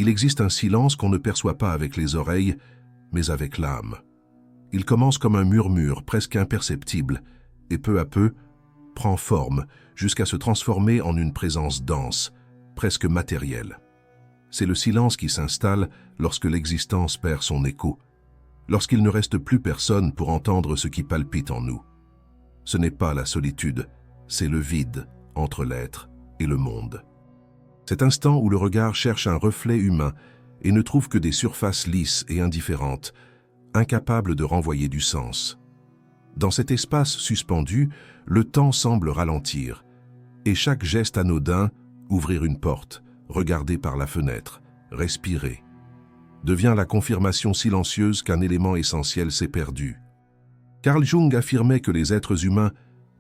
Il existe un silence qu'on ne perçoit pas avec les oreilles, mais avec l'âme. Il commence comme un murmure presque imperceptible, et peu à peu prend forme jusqu'à se transformer en une présence dense, presque matérielle. C'est le silence qui s'installe lorsque l'existence perd son écho, lorsqu'il ne reste plus personne pour entendre ce qui palpite en nous. Ce n'est pas la solitude, c'est le vide entre l'être et le monde. Cet instant où le regard cherche un reflet humain et ne trouve que des surfaces lisses et indifférentes, incapables de renvoyer du sens. Dans cet espace suspendu, le temps semble ralentir, et chaque geste anodin, ouvrir une porte, regarder par la fenêtre, respirer, devient la confirmation silencieuse qu'un élément essentiel s'est perdu. Carl Jung affirmait que les êtres humains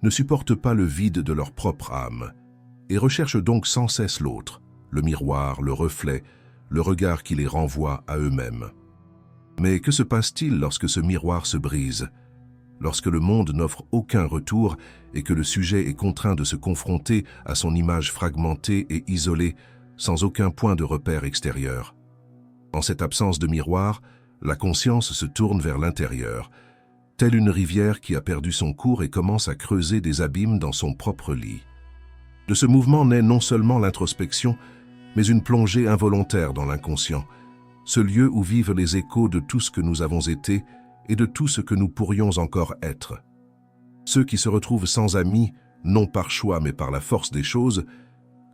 ne supportent pas le vide de leur propre âme, et recherchent donc sans cesse l'autre, le miroir, le reflet, le regard qui les renvoie à eux-mêmes. Mais que se passe-t-il lorsque ce miroir se brise, lorsque le monde n'offre aucun retour et que le sujet est contraint de se confronter à son image fragmentée et isolée, sans aucun point de repère extérieur? En cette absence de miroir, la conscience se tourne vers l'intérieur, telle une rivière qui a perdu son cours et commence à creuser des abîmes dans son propre lit. De ce mouvement naît non seulement l'introspection, mais une plongée involontaire dans l'inconscient, ce lieu où vivent les échos de tout ce que nous avons été et de tout ce que nous pourrions encore être. Ceux qui se retrouvent sans amis, non par choix mais par la force des choses,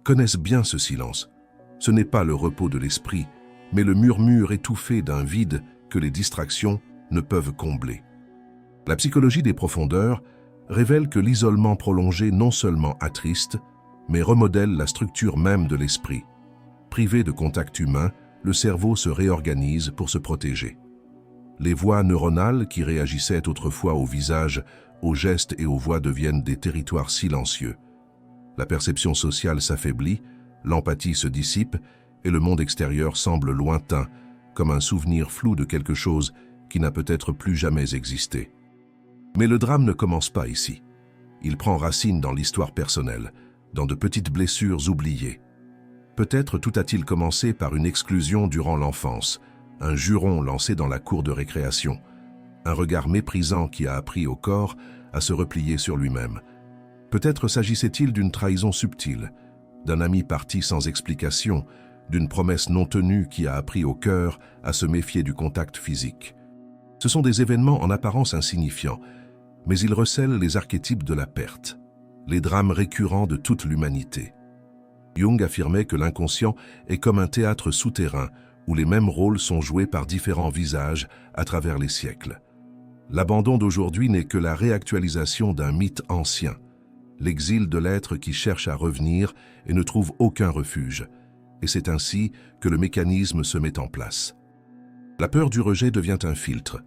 connaissent bien ce silence. Ce n'est pas le repos de l'esprit, mais le murmure étouffé d'un vide que les distractions ne peuvent combler. La psychologie des profondeurs révèle que l'isolement prolongé non seulement attriste, mais remodèle la structure même de l'esprit. Privé de contact humain, le cerveau se réorganise pour se protéger. Les voies neuronales qui réagissaient autrefois au visage, aux gestes et aux voix deviennent des territoires silencieux. La perception sociale s'affaiblit, l'empathie se dissipe et le monde extérieur semble lointain, comme un souvenir flou de quelque chose qui n'a peut-être plus jamais existé. Mais le drame ne commence pas ici. Il prend racine dans l'histoire personnelle, dans de petites blessures oubliées. Peut-être tout a-t-il commencé par une exclusion durant l'enfance, un juron lancé dans la cour de récréation, un regard méprisant qui a appris au corps à se replier sur lui-même. Peut-être s'agissait-il d'une trahison subtile, d'un ami parti sans explication, d'une promesse non tenue qui a appris au cœur à se méfier du contact physique. Ce sont des événements en apparence insignifiants, mais ils recèlent les archétypes de la perte, les drames récurrents de toute l'humanité. Jung affirmait que l'inconscient est comme un théâtre souterrain où les mêmes rôles sont joués par différents visages à travers les siècles. L'abandon d'aujourd'hui n'est que la réactualisation d'un mythe ancien, l'exil de l'être qui cherche à revenir et ne trouve aucun refuge, et c'est ainsi que le mécanisme se met en place. La peur du rejet devient un filtre.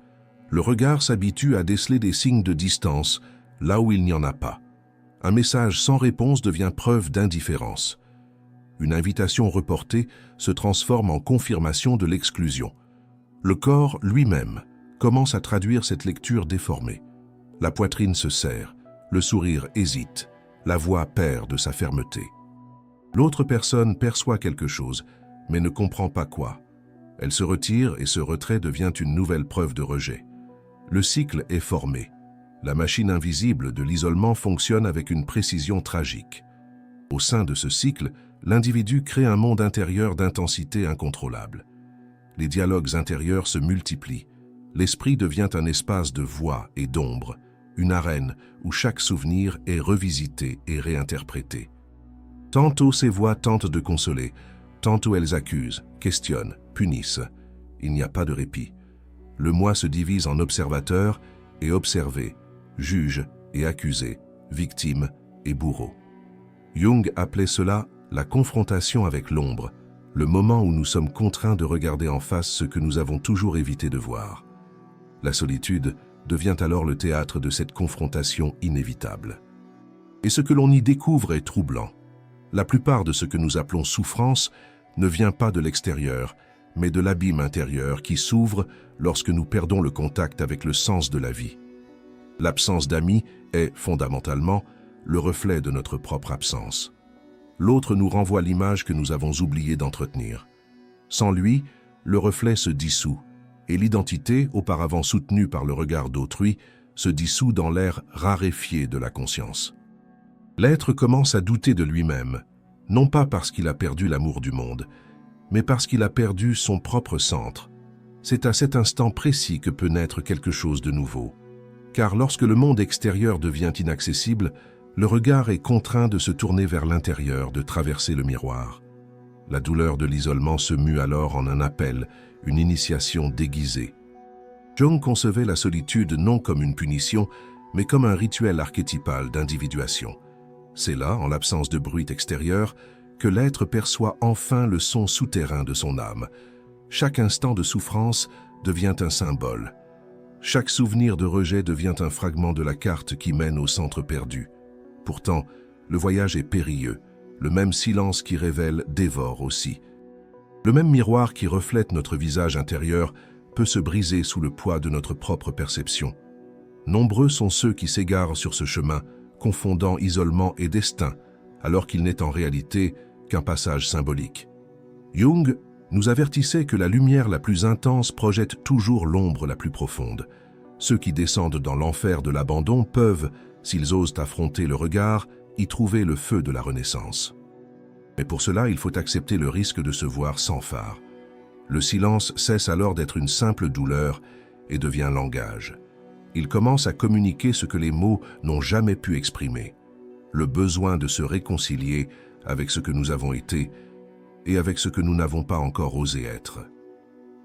Le regard s'habitue à déceler des signes de distance là où il n'y en a pas. Un message sans réponse devient preuve d'indifférence. Une invitation reportée se transforme en confirmation de l'exclusion. Le corps lui-même commence à traduire cette lecture déformée. La poitrine se serre, le sourire hésite, la voix perd de sa fermeté. L'autre personne perçoit quelque chose, mais ne comprend pas quoi. Elle se retire et ce retrait devient une nouvelle preuve de rejet. Le cycle est formé. La machine invisible de l'isolement fonctionne avec une précision tragique. Au sein de ce cycle, l'individu crée un monde intérieur d'intensité incontrôlable. Les dialogues intérieurs se multiplient. L'esprit devient un espace de voix et d'ombre, une arène où chaque souvenir est revisité et réinterprété. Tantôt ces voix tentent de consoler, tantôt elles accusent, questionnent, punissent. Il n'y a pas de répit. Le moi se divise en observateur et observé, juge et accusé, victime et bourreau. Jung appelait cela la confrontation avec l'ombre, le moment où nous sommes contraints de regarder en face ce que nous avons toujours évité de voir. La solitude devient alors le théâtre de cette confrontation inévitable. Et ce que l'on y découvre est troublant. La plupart de ce que nous appelons souffrance ne vient pas de l'extérieur, mais de l'abîme intérieur qui s'ouvre lorsque nous perdons le contact avec le sens de la vie. L'absence d'amis est, fondamentalement, le reflet de notre propre absence. L'autre nous renvoie l'image que nous avons oublié d'entretenir. Sans lui, le reflet se dissout, et l'identité, auparavant soutenue par le regard d'autrui, se dissout dans l'air raréfié de la conscience. L'être commence à douter de lui-même, non pas parce qu'il a perdu l'amour du monde, mais parce qu'il a perdu son propre centre. C'est à cet instant précis que peut naître quelque chose de nouveau. Car lorsque le monde extérieur devient inaccessible, le regard est contraint de se tourner vers l'intérieur, de traverser le miroir. La douleur de l'isolement se mue alors en un appel, une initiation déguisée. Jung concevait la solitude non comme une punition, mais comme un rituel archétypal d'individuation. C'est là, en l'absence de bruit extérieur, que l'être perçoit enfin le son souterrain de son âme. Chaque instant de souffrance devient un symbole. Chaque souvenir de rejet devient un fragment de la carte qui mène au centre perdu. Pourtant, le voyage est périlleux. Le même silence qui révèle dévore aussi. Le même miroir qui reflète notre visage intérieur peut se briser sous le poids de notre propre perception. Nombreux sont ceux qui s'égarent sur ce chemin, confondant isolement et destin, alors qu'il n'est en réalité qu'un passage symbolique. Jung nous avertissait que la lumière la plus intense projette toujours l'ombre la plus profonde. Ceux qui descendent dans l'enfer de l'abandon peuvent, s'ils osent affronter le regard, y trouver le feu de la renaissance. Mais pour cela, il faut accepter le risque de se voir sans phare. Le silence cesse alors d'être une simple douleur et devient langage. Il commence à communiquer ce que les mots n'ont jamais pu exprimer. Le besoin de se réconcilier avec ce que nous avons été et avec ce que nous n'avons pas encore osé être.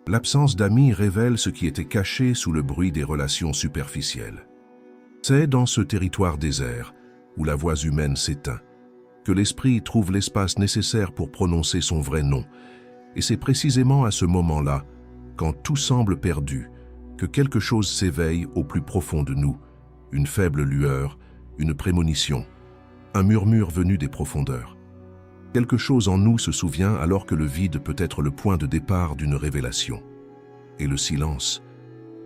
L'absence d'amis révèle ce qui était caché sous le bruit des relations superficielles. C'est dans ce territoire désert, où la voix humaine s'éteint, que l'esprit trouve l'espace nécessaire pour prononcer son vrai nom. Et c'est précisément à ce moment-là, quand tout semble perdu, que quelque chose s'éveille au plus profond de nous, une faible lueur, une prémonition, un murmure venu des profondeurs. Quelque chose en nous se souvient alors que le vide peut être le point de départ d'une révélation. Et le silence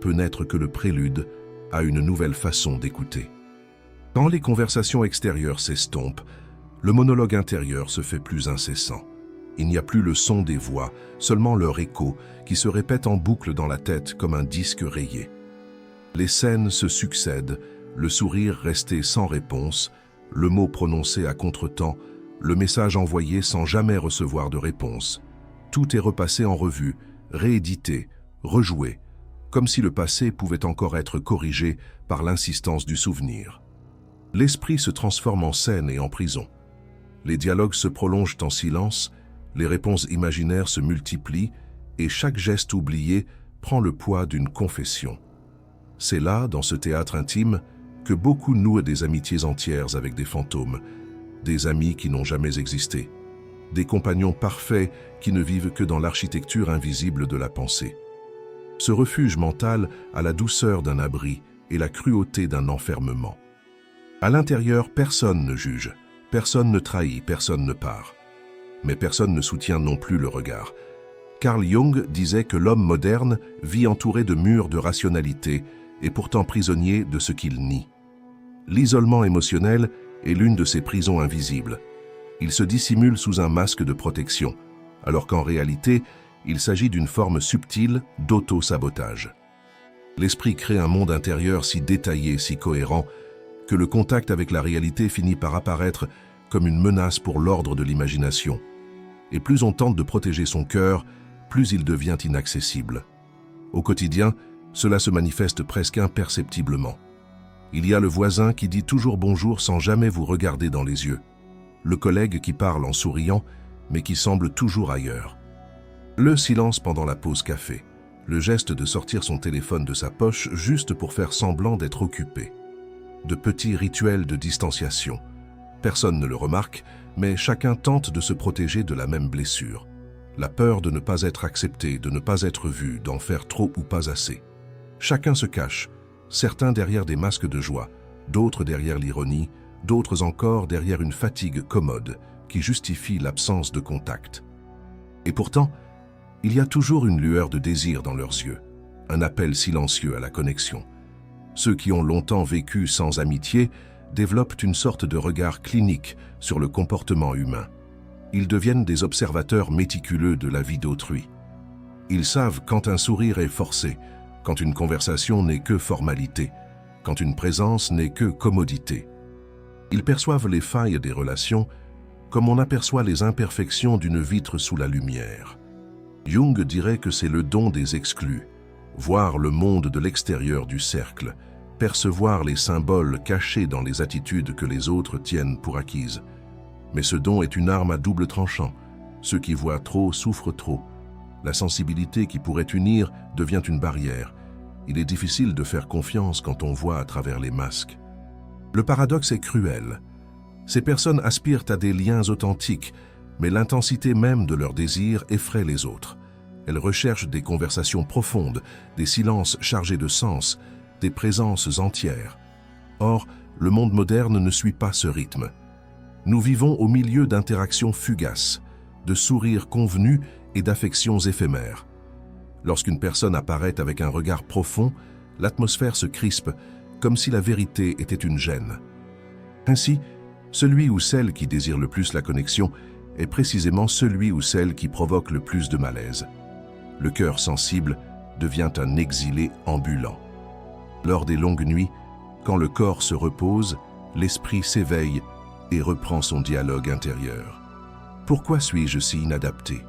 peut n'être que le prélude à une nouvelle façon d'écouter. Quand les conversations extérieures s'estompent, le monologue intérieur se fait plus incessant. Il n'y a plus le son des voix, seulement leur écho qui se répète en boucle dans la tête comme un disque rayé. Les scènes se succèdent, le sourire resté sans réponse, le mot prononcé à contretemps, le message envoyé sans jamais recevoir de réponse. Tout est repassé en revue, réédité, rejoué, comme si le passé pouvait encore être corrigé par l'insistance du souvenir. L'esprit se transforme en scène et en prison. Les dialogues se prolongent en silence, les réponses imaginaires se multiplient et chaque geste oublié prend le poids d'une confession. C'est là, dans ce théâtre intime, que beaucoup nouent des amitiés entières avec des fantômes, des amis qui n'ont jamais existé, des compagnons parfaits qui ne vivent que dans l'architecture invisible de la pensée. Ce refuge mental a la douceur d'un abri et la cruauté d'un enfermement. À l'intérieur, personne ne juge, personne ne trahit, personne ne part. Mais personne ne soutient non plus le regard. Carl Jung disait que l'homme moderne vit entouré de murs de rationalité et pourtant prisonnier de ce qu'il nie. L'isolement émotionnel est l'une de ces prisons invisibles. Il se dissimule sous un masque de protection, alors qu'en réalité, il s'agit d'une forme subtile d'auto-sabotage. L'esprit crée un monde intérieur si détaillé, si cohérent, que le contact avec la réalité finit par apparaître comme une menace pour l'ordre de l'imagination. Et plus on tente de protéger son cœur, plus il devient inaccessible. Au quotidien, cela se manifeste presque imperceptiblement. Il y a le voisin qui dit toujours bonjour sans jamais vous regarder dans les yeux. Le collègue qui parle en souriant, mais qui semble toujours ailleurs. Le silence pendant la pause café. Le geste de sortir son téléphone de sa poche juste pour faire semblant d'être occupé. De petits rituels de distanciation. Personne ne le remarque, mais chacun tente de se protéger de la même blessure. La peur de ne pas être accepté, de ne pas être vu, d'en faire trop ou pas assez. Chacun se cache, certains derrière des masques de joie, d'autres derrière l'ironie, d'autres encore derrière une fatigue commode qui justifie l'absence de contact. Et pourtant, il y a toujours une lueur de désir dans leurs yeux, un appel silencieux à la connexion. Ceux qui ont longtemps vécu sans amitié développent une sorte de regard clinique sur le comportement humain. Ils deviennent des observateurs méticuleux de la vie d'autrui. Ils savent quand un sourire est forcé, quand une conversation n'est que formalité, quand une présence n'est que commodité. Ils perçoivent les failles des relations comme on aperçoit les imperfections d'une vitre sous la lumière. Jung dirait que c'est le don des exclus, voir le monde de l'extérieur du cercle, percevoir les symboles cachés dans les attitudes que les autres tiennent pour acquises. Mais ce don est une arme à double tranchant. Ceux qui voient trop souffrent trop. La sensibilité qui pourrait unir devient une barrière. Il est difficile de faire confiance quand on voit à travers les masques. Le paradoxe est cruel. Ces personnes aspirent à des liens authentiques, mais l'intensité même de leur désir effraie les autres. Elles recherchent des conversations profondes, des silences chargés de sens, des présences entières. Or, le monde moderne ne suit pas ce rythme. Nous vivons au milieu d'interactions fugaces, de sourires convenus et d'affections éphémères. Lorsqu'une personne apparaît avec un regard profond, l'atmosphère se crispe, comme si la vérité était une gêne. Ainsi, celui ou celle qui désire le plus la connexion est précisément celui ou celle qui provoque le plus de malaise. Le cœur sensible devient un exilé ambulant. Lors des longues nuits, quand le corps se repose, l'esprit s'éveille et reprend son dialogue intérieur. Pourquoi suis-je si inadapté?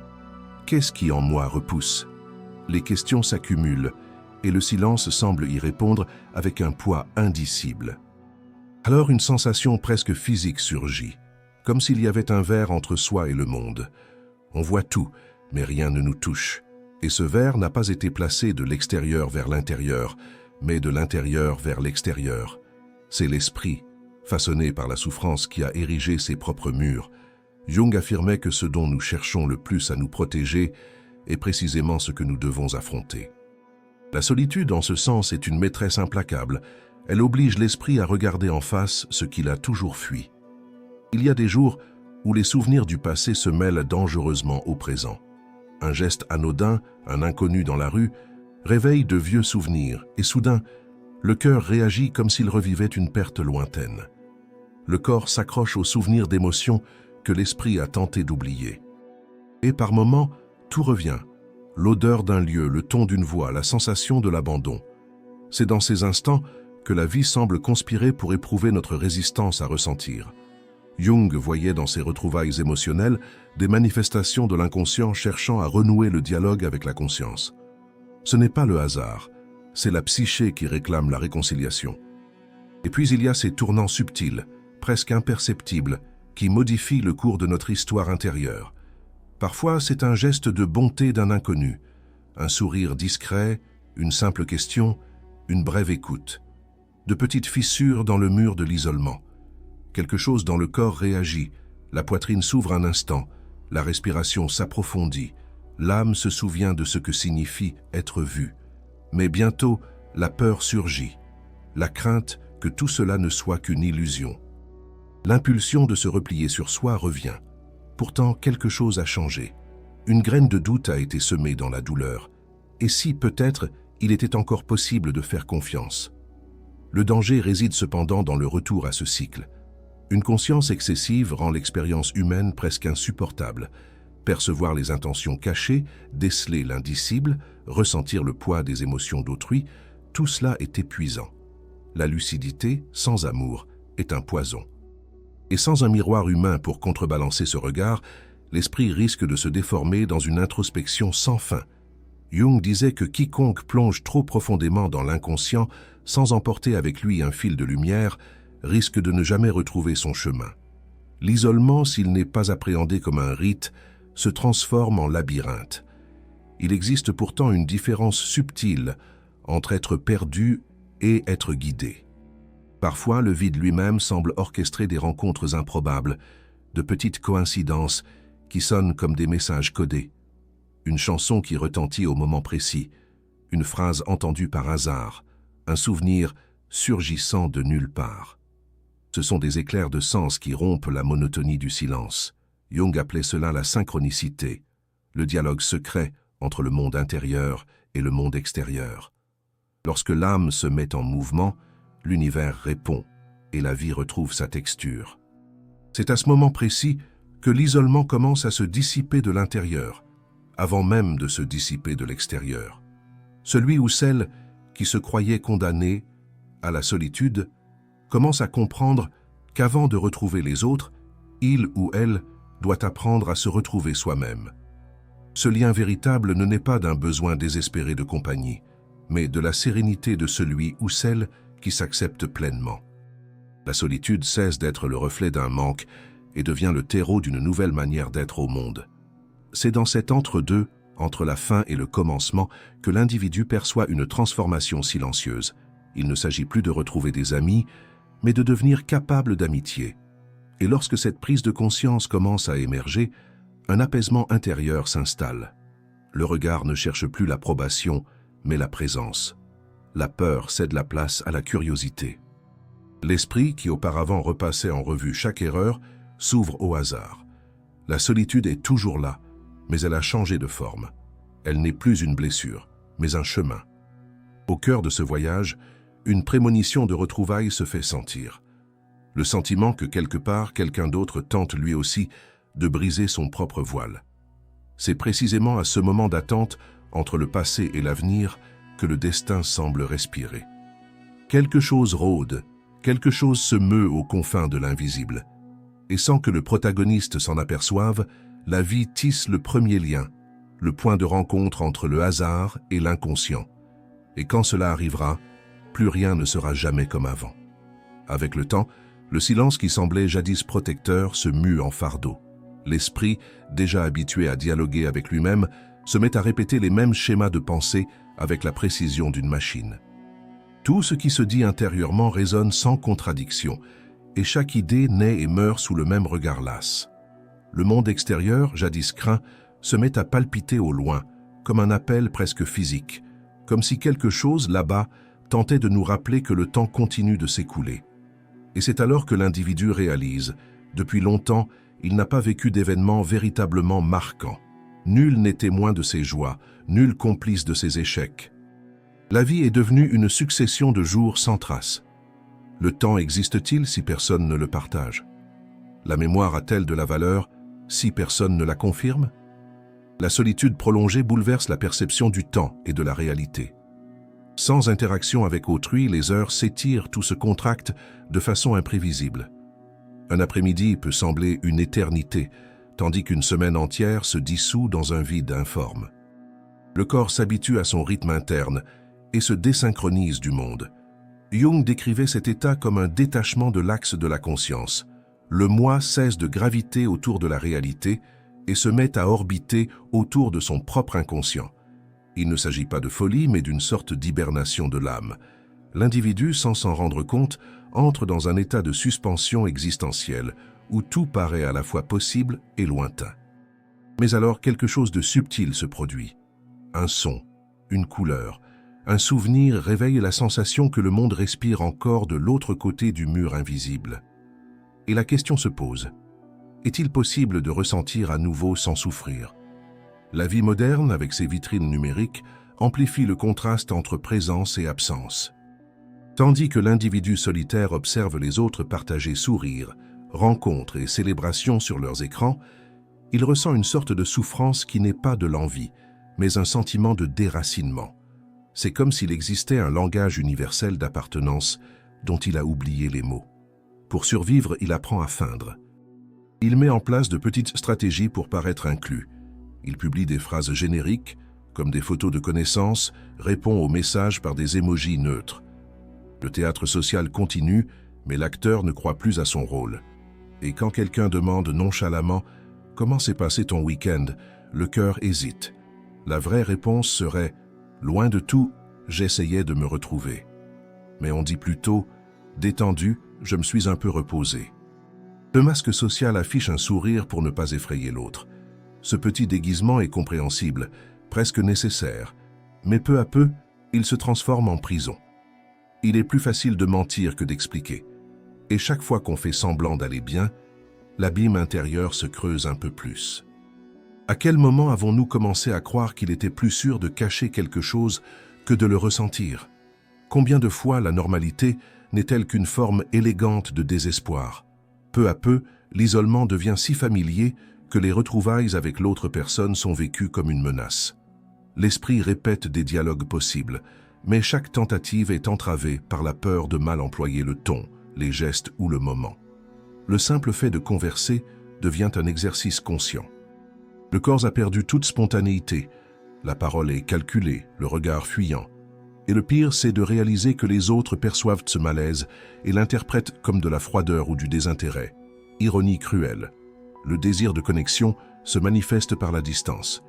Qu'est-ce qui en moi repousse? Les questions s'accumulent et le silence semble y répondre avec un poids indicible. Alors une sensation presque physique surgit, comme s'il y avait un verre entre soi et le monde. On voit tout, mais rien ne nous touche. Et ce verre n'a pas été placé de l'extérieur vers l'intérieur, mais de l'intérieur vers l'extérieur. C'est l'esprit, façonné par la souffrance, qui a érigé ses propres murs. Jung affirmait que ce dont nous cherchons le plus à nous protéger est précisément ce que nous devons affronter. La solitude, en ce sens, est une maîtresse implacable. Elle oblige l'esprit à regarder en face ce qu'il a toujours fui. Il y a des jours où les souvenirs du passé se mêlent dangereusement au présent. Un geste anodin, un inconnu dans la rue, réveille de vieux souvenirs et soudain, le cœur réagit comme s'il revivait une perte lointaine. Le corps s'accroche aux souvenirs d'émotions que l'esprit a tenté d'oublier. Et par moments, tout revient. L'odeur d'un lieu, le ton d'une voix, la sensation de l'abandon. C'est dans ces instants que la vie semble conspirer pour éprouver notre résistance à ressentir. Jung voyait dans ces retrouvailles émotionnelles des manifestations de l'inconscient cherchant à renouer le dialogue avec la conscience. Ce n'est pas le hasard, c'est la psyché qui réclame la réconciliation. Et puis il y a ces tournants subtils, presque imperceptibles, qui modifient le cours de notre histoire intérieure. Parfois, c'est un geste de bonté d'un inconnu, un sourire discret, une simple question, une brève écoute. De petites fissures dans le mur de l'isolement. Quelque chose dans le corps réagit, la poitrine s'ouvre un instant, la respiration s'approfondit, l'âme se souvient de ce que signifie être vue. Mais bientôt, la peur surgit, la crainte que tout cela ne soit qu'une illusion. L'impulsion de se replier sur soi revient. Pourtant, quelque chose a changé. Une graine de doute a été semée dans la douleur. Et si, peut-être, il était encore possible de faire confiance? Le danger réside cependant dans le retour à ce cycle. Une conscience excessive rend l'expérience humaine presque insupportable. Percevoir les intentions cachées, déceler l'indicible, ressentir le poids des émotions d'autrui, tout cela est épuisant. La lucidité, sans amour, est un poison. Et sans un miroir humain pour contrebalancer ce regard, l'esprit risque de se déformer dans une introspection sans fin. Jung disait que quiconque plonge trop profondément dans l'inconscient, sans emporter avec lui un fil de lumière, risque de ne jamais retrouver son chemin. L'isolement, s'il n'est pas appréhendé comme un rite, se transforme en labyrinthe. Il existe pourtant une différence subtile entre être perdu et être guidé. Parfois, le vide lui-même semble orchestrer des rencontres improbables, de petites coïncidences qui sonnent comme des messages codés. Une chanson qui retentit au moment précis, une phrase entendue par hasard, un souvenir surgissant de nulle part. Ce sont des éclairs de sens qui rompent la monotonie du silence. Jung appelait cela la synchronicité, le dialogue secret entre le monde intérieur et le monde extérieur. Lorsque l'âme se met en mouvement, l'univers répond et la vie retrouve sa texture. C'est à ce moment précis que l'isolement commence à se dissiper de l'intérieur, avant même de se dissiper de l'extérieur. Celui ou celle qui se croyait condamné à la solitude commence à comprendre qu'avant de retrouver les autres, il ou elle doit apprendre à se retrouver soi-même. Ce lien véritable ne naît pas d'un besoin désespéré de compagnie, mais de la sérénité de celui ou celle qui s'accepte pleinement. La solitude cesse d'être le reflet d'un manque et devient le terreau d'une nouvelle manière d'être au monde. C'est dans cet entre-deux, entre la fin et le commencement, que l'individu perçoit une transformation silencieuse. Il ne s'agit plus de retrouver des amis, mais de devenir capable d'amitié. Et lorsque cette prise de conscience commence à émerger, un apaisement intérieur s'installe. Le regard ne cherche plus l'approbation, mais la présence. La peur cède la place à la curiosité. L'esprit, qui auparavant repassait en revue chaque erreur, s'ouvre au hasard. La solitude est toujours là, mais elle a changé de forme. Elle n'est plus une blessure, mais un chemin. Au cœur de ce voyage, une prémonition de retrouvailles se fait sentir. Le sentiment que quelque part, quelqu'un d'autre tente lui aussi de briser son propre voile. C'est précisément à ce moment d'attente entre le passé et l'avenir que le destin semble respirer. Quelque chose rôde, quelque chose se meut aux confins de l'invisible. Et sans que le protagoniste s'en aperçoive, la vie tisse le premier lien, le point de rencontre entre le hasard et l'inconscient. Et quand cela arrivera, plus rien ne sera jamais comme avant. Avec le temps, le silence qui semblait jadis protecteur se mue en fardeau. L'esprit, déjà habitué à dialoguer avec lui-même, se met à répéter les mêmes schémas de pensée avec la précision d'une machine. Tout ce qui se dit intérieurement résonne sans contradiction, et chaque idée naît et meurt sous le même regard las. Le monde extérieur, jadis craint, se met à palpiter au loin, comme un appel presque physique, comme si quelque chose, là-bas, tentait de nous rappeler que le temps continue de s'écouler. Et c'est alors que l'individu réalise, depuis longtemps, il n'a pas vécu d'événements véritablement marquants. Nul n'est témoin de ses joies, nul complice de ses échecs. La vie est devenue une succession de jours sans trace. Le temps existe-t-il si personne ne le partage? La mémoire a-t-elle de la valeur si personne ne la confirme? La solitude prolongée bouleverse la perception du temps et de la réalité. Sans interaction avec autrui, les heures s'étirent, tout se contracte de façon imprévisible. Un après-midi peut sembler une éternité, tandis qu'une semaine entière se dissout dans un vide informe. Le corps s'habitue à son rythme interne et se désynchronise du monde. Jung décrivait cet état comme un détachement de l'axe de la conscience. Le moi cesse de graviter autour de la réalité et se met à orbiter autour de son propre inconscient. Il ne s'agit pas de folie, mais d'une sorte d'hibernation de l'âme. L'individu, sans s'en rendre compte, entre dans un état de suspension existentielle, où tout paraît à la fois possible et lointain. Mais alors quelque chose de subtil se produit. Un son, une couleur, un souvenir réveille la sensation que le monde respire encore de l'autre côté du mur invisible. Et la question se pose, est-il possible de ressentir à nouveau sans souffrir? La vie moderne, avec ses vitrines numériques, amplifie le contraste entre présence et absence. Tandis que l'individu solitaire observe les autres partager sourires, rencontres et célébrations sur leurs écrans, il ressent une sorte de souffrance qui n'est pas de l'envie, mais un sentiment de déracinement. C'est comme s'il existait un langage universel d'appartenance dont il a oublié les mots. Pour survivre, il apprend à feindre. Il met en place de petites stratégies pour paraître inclus. Il publie des phrases génériques, comme des photos de connaissances, répond aux messages par des émojis neutres. Le théâtre social continue, mais l'acteur ne croit plus à son rôle. Et quand quelqu'un demande nonchalamment « Comment s'est passé ton week-end ?», le cœur hésite. La vraie réponse serait « Loin de tout, j'essayais de me retrouver ». Mais on dit plutôt « Détendu, je me suis un peu reposé ». Le masque social affiche un sourire pour ne pas effrayer l'autre. Ce petit déguisement est compréhensible, presque nécessaire, mais peu à peu, il se transforme en prison. Il est plus facile de mentir que d'expliquer. Et chaque fois qu'on fait semblant d'aller bien, l'abîme intérieur se creuse un peu plus. À quel moment avons-nous commencé à croire qu'il était plus sûr de cacher quelque chose que de le ressentir? Combien de fois la normalité n'est-elle qu'une forme élégante de désespoir? Peu à peu, l'isolement devient si familier que les retrouvailles avec l'autre personne sont vécues comme une menace. L'esprit répète des dialogues possibles, mais chaque tentative est entravée par la peur de mal employer le ton, les gestes ou le moment. Le simple fait de converser devient un exercice conscient. Le corps a perdu toute spontanéité, la parole est calculée, le regard fuyant. Et le pire, c'est de réaliser que les autres perçoivent ce malaise et l'interprètent comme de la froideur ou du désintérêt. Ironie cruelle. Le désir de connexion se manifeste par la distance.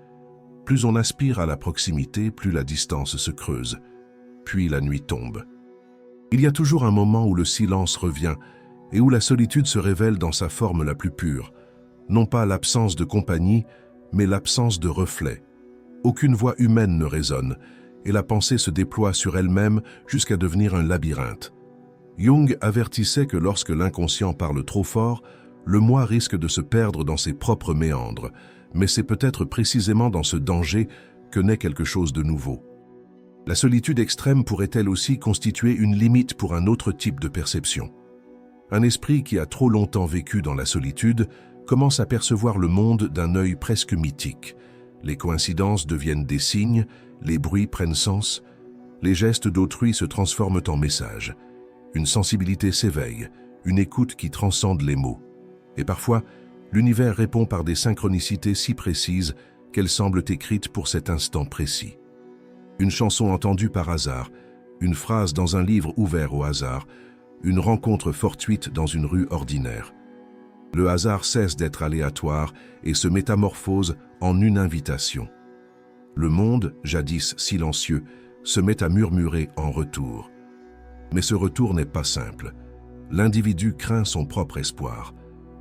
Plus on aspire à la proximité, plus la distance se creuse. Puis la nuit tombe. Il y a toujours un moment où le silence revient et où la solitude se révèle dans sa forme la plus pure. Non pas l'absence de compagnie, mais l'absence de reflet. Aucune voix humaine ne résonne, et la pensée se déploie sur elle-même jusqu'à devenir un labyrinthe. Jung avertissait que lorsque l'inconscient parle trop fort, le moi risque de se perdre dans ses propres méandres, mais c'est peut-être précisément dans ce danger que naît quelque chose de nouveau. La solitude extrême pourrait-elle aussi constituer une limite pour un autre type de perception? Un esprit qui a trop longtemps vécu dans la solitude commence à percevoir le monde d'un œil presque mythique. Les coïncidences deviennent des signes, les bruits prennent sens, les gestes d'autrui se transforment en messages. Une sensibilité s'éveille, une écoute qui transcende les mots. Et parfois, l'univers répond par des synchronicités si précises qu'elles semblent écrites pour cet instant précis. Une chanson entendue par hasard, une phrase dans un livre ouvert au hasard, une rencontre fortuite dans une rue ordinaire. Le hasard cesse d'être aléatoire et se métamorphose en une invitation. Le monde, jadis silencieux, se met à murmurer en retour. Mais ce retour n'est pas simple. L'individu craint son propre espoir.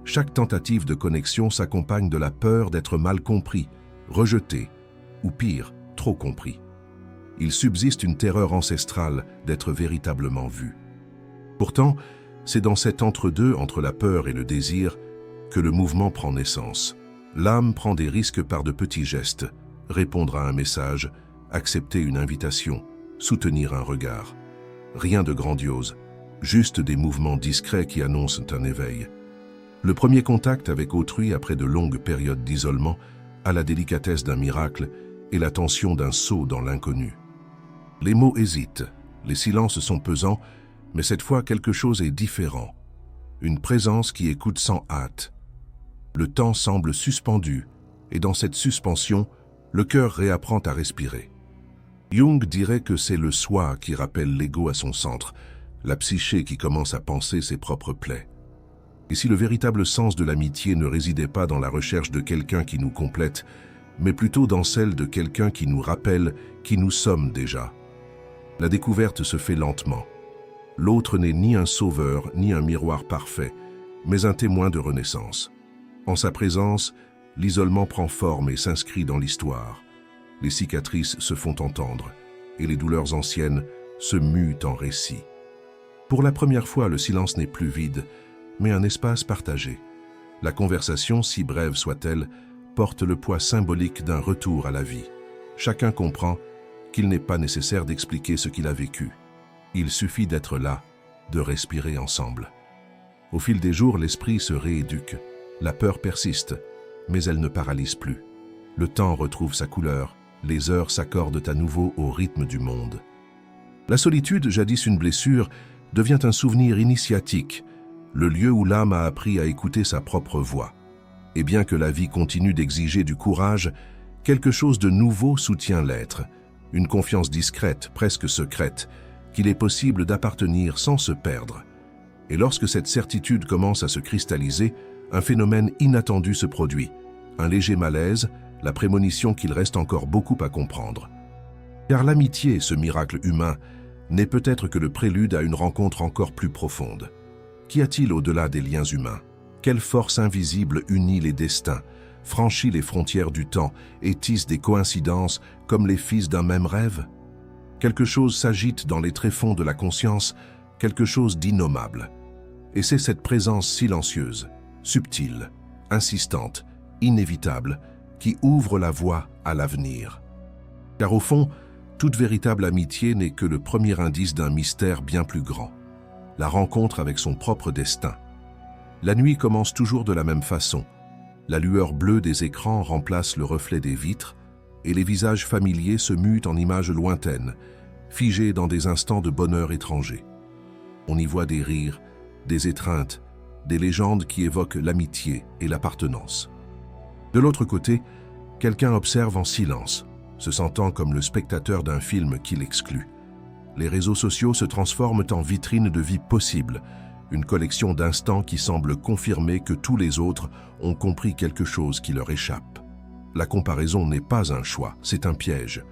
Chaque tentative de connexion s'accompagne de la peur d'être mal compris, rejeté, ou pire, trop compris. Il subsiste une terreur ancestrale d'être véritablement vu. Pourtant, c'est dans cet entre-deux, entre la peur et le désir, que le mouvement prend naissance. L'âme prend des risques par de petits gestes, répondre à un message, accepter une invitation, soutenir un regard. Rien de grandiose, juste des mouvements discrets qui annoncent un éveil. Le premier contact avec autrui après de longues périodes d'isolement a la délicatesse d'un miracle et la tension d'un saut dans l'inconnu. Les mots hésitent, les silences sont pesants, mais cette fois quelque chose est différent. Une présence qui écoute sans hâte. Le temps semble suspendu, et dans cette suspension, le cœur réapprend à respirer. Jung dirait que c'est le soi qui rappelle l'ego à son centre, la psyché qui commence à penser ses propres plaies. Et si le véritable sens de l'amitié ne résidait pas dans la recherche de quelqu'un qui nous complète, mais plutôt dans celle de quelqu'un qui nous rappelle qui nous sommes déjà. La découverte se fait lentement. L'autre n'est ni un sauveur, ni un miroir parfait, mais un témoin de renaissance. En sa présence, l'isolement prend forme et s'inscrit dans l'histoire. Les cicatrices se font entendre, et les douleurs anciennes se muent en récits. Pour la première fois, le silence n'est plus vide, mais un espace partagé. La conversation, si brève soit-elle, porte le poids symbolique d'un retour à la vie. Chacun comprend qu'il n'est pas nécessaire d'expliquer ce qu'il a vécu. Il suffit d'être là, de respirer ensemble. Au fil des jours, l'esprit se rééduque. La peur persiste, mais elle ne paralyse plus. Le temps retrouve sa couleur, les heures s'accordent à nouveau au rythme du monde. La solitude, jadis une blessure, devient un souvenir initiatique, le lieu où l'âme a appris à écouter sa propre voix. Et bien que la vie continue d'exiger du courage, quelque chose de nouveau soutient l'être, une confiance discrète, presque secrète, qu'il est possible d'appartenir sans se perdre. Et lorsque cette certitude commence à se cristalliser, un phénomène inattendu se produit, un léger malaise, la prémonition qu'il reste encore beaucoup à comprendre. Car l'amitié, ce miracle humain, n'est peut-être que le prélude à une rencontre encore plus profonde. Qu'y a-t-il au-delà des liens humains? Quelle force invisible unit les destins, franchit les frontières du temps et tisse des coïncidences comme les fils d'un même rêve? Quelque chose s'agite dans les tréfonds de la conscience, quelque chose d'innommable. Et c'est cette présence silencieuse, subtile, insistante, inévitable, qui ouvre la voie à l'avenir. Car au fond, toute véritable amitié n'est que le premier indice d'un mystère bien plus grand, la rencontre avec son propre destin. La nuit commence toujours de la même façon. La lueur bleue des écrans remplace le reflet des vitres et les visages familiers se mutent en images lointaines, figées dans des instants de bonheur étranger. On y voit des rires, des étreintes, des légendes qui évoquent l'amitié et l'appartenance. De l'autre côté, quelqu'un observe en silence, se sentant comme le spectateur d'un film qui l'exclut. Les réseaux sociaux se transforment en vitrines de vie possible, une collection d'instants qui semble confirmer que tous les autres ont compris quelque chose qui leur échappe. La comparaison n'est pas un choix, c'est un piège.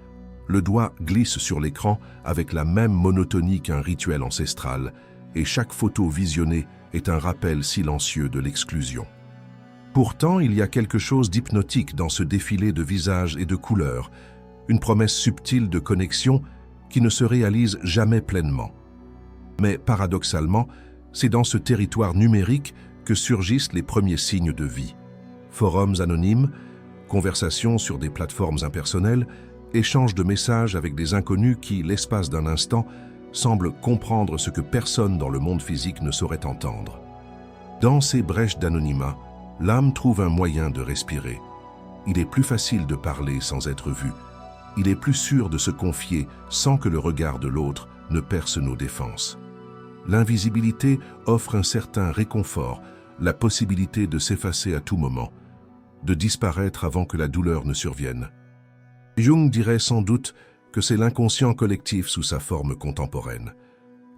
Le doigt glisse sur l'écran avec la même monotonie qu'un rituel ancestral, et chaque photo visionnée est un rappel silencieux de l'exclusion. Pourtant, il y a quelque chose d'hypnotique dans ce défilé de visages et de couleurs, une promesse subtile de connexion qui ne se réalise jamais pleinement. Mais paradoxalement, c'est dans ce territoire numérique que surgissent les premiers signes de vie. Forums anonymes, conversations sur des plateformes impersonnelles, échanges de messages avec des inconnus qui, l'espace d'un instant, semblent comprendre ce que personne dans le monde physique ne saurait entendre. Dans ces brèches d'anonymat, l'âme trouve un moyen de respirer. Il est plus facile de parler sans être vu. Il est plus sûr de se confier sans que le regard de l'autre ne perce nos défenses. L'invisibilité offre un certain réconfort, la possibilité de s'effacer à tout moment, de disparaître avant que la douleur ne survienne. Jung dirait sans doute que c'est l'inconscient collectif sous sa forme contemporaine.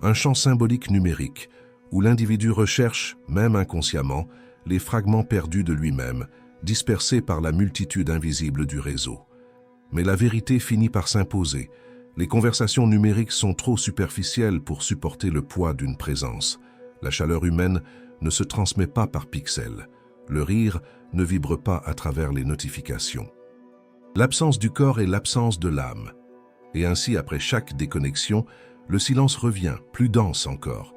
Un champ symbolique numérique, où l'individu recherche, même inconsciemment, les fragments perdus de lui-même, dispersés par la multitude invisible du réseau. Mais la vérité finit par s'imposer. Les conversations numériques sont trop superficielles pour supporter le poids d'une présence. La chaleur humaine ne se transmet pas par pixels. Le rire ne vibre pas à travers les notifications. L'absence du corps est l'absence de l'âme. Et ainsi, après chaque déconnexion, le silence revient, plus dense encore.